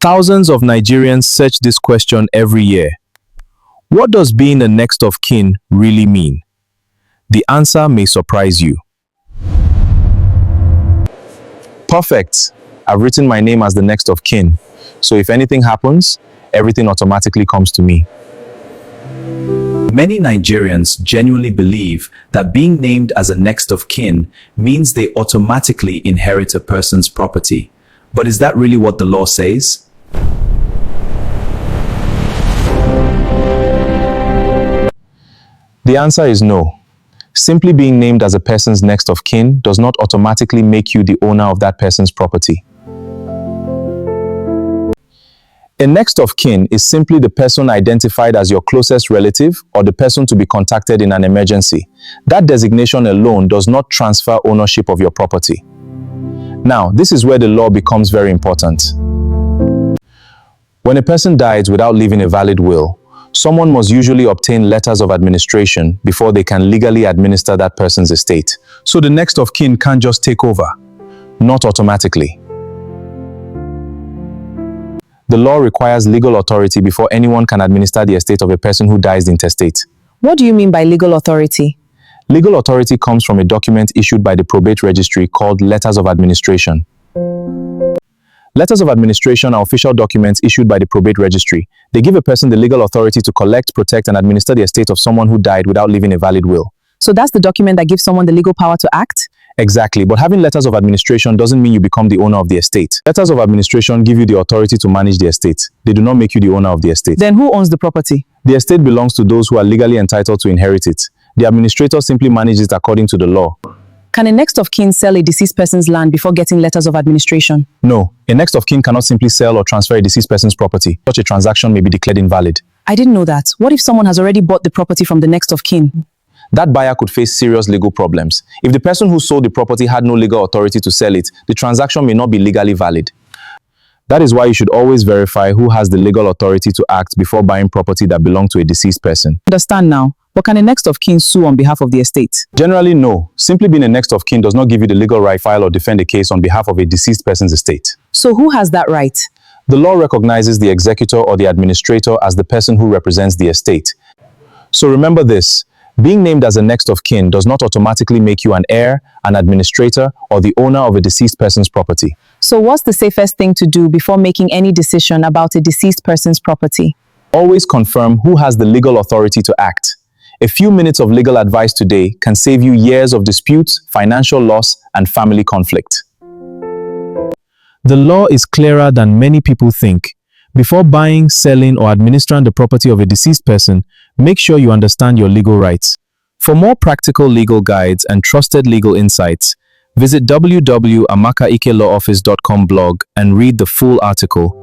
Thousands of Nigerians search this question every year. What does being a next of kin really mean? The answer may surprise you. Perfect. I've written my name as the next of kin. So if anything happens, everything automatically comes to me. Many Nigerians genuinely believe that being named as a next of kin means they automatically inherit a person's property. But is that really what the law says? The answer is no. Simply being named as a person's next of kin does not automatically make you the owner of that person's property. A next of kin is simply the person identified as your closest relative or the person to be contacted in an emergency. That designation alone does not transfer ownership of your property. Now, this is where the law becomes very important. When a person dies without leaving a valid will, someone must usually obtain letters of administration before they can legally administer that person's estate. So the next of kin can't just take over. Not automatically. The law requires legal authority before anyone can administer the estate of a person who dies intestate. What do you mean by legal authority? Legal authority comes from a document issued by the probate registry called letters of administration. Letters of administration are official documents issued by the probate registry. They give a person the legal authority to collect, protect, and administer the estate of someone who died without leaving a valid will. So that's the document that gives someone the legal power to act? Exactly, but having letters of administration doesn't mean you become the owner of the estate. Letters of administration give you the authority to manage the estate. They do not make you the owner of the estate. Then who owns the property? The estate belongs to those who are legally entitled to inherit it. The administrator simply manages it according to the law. Can a next of kin sell a deceased person's land before getting letters of administration? No, a next of kin cannot simply sell or transfer a deceased person's property. Such a transaction may be declared invalid. I didn't know that. What if someone has already bought the property from the next of kin? That buyer could face serious legal problems. If the person who sold the property had no legal authority to sell it, the transaction may not be legally valid. That is why you should always verify who has the legal authority to act before buying property that belongs to a deceased person. Understand now. But can a next of kin sue on behalf of the estate? Generally, no. Simply being a next of kin does not give you the legal right to file or defend a case on behalf of a deceased person's estate. So who has that right? The law recognizes the executor or the administrator as the person who represents the estate. So remember this. Being named as a next of kin does not automatically make you an heir, an administrator, or the owner of a deceased person's property. So what's the safest thing to do before making any decision about a deceased person's property? Always confirm who has the legal authority to act. A few minutes of legal advice today can save you years of disputes, financial loss, and family conflict. The law is clearer than many people think. Before buying, selling, or administering the property of a deceased person, make sure you understand your legal rights. For more practical legal guides and trusted legal insights, visit www.amakaikelawoffice.com blog and read the full article.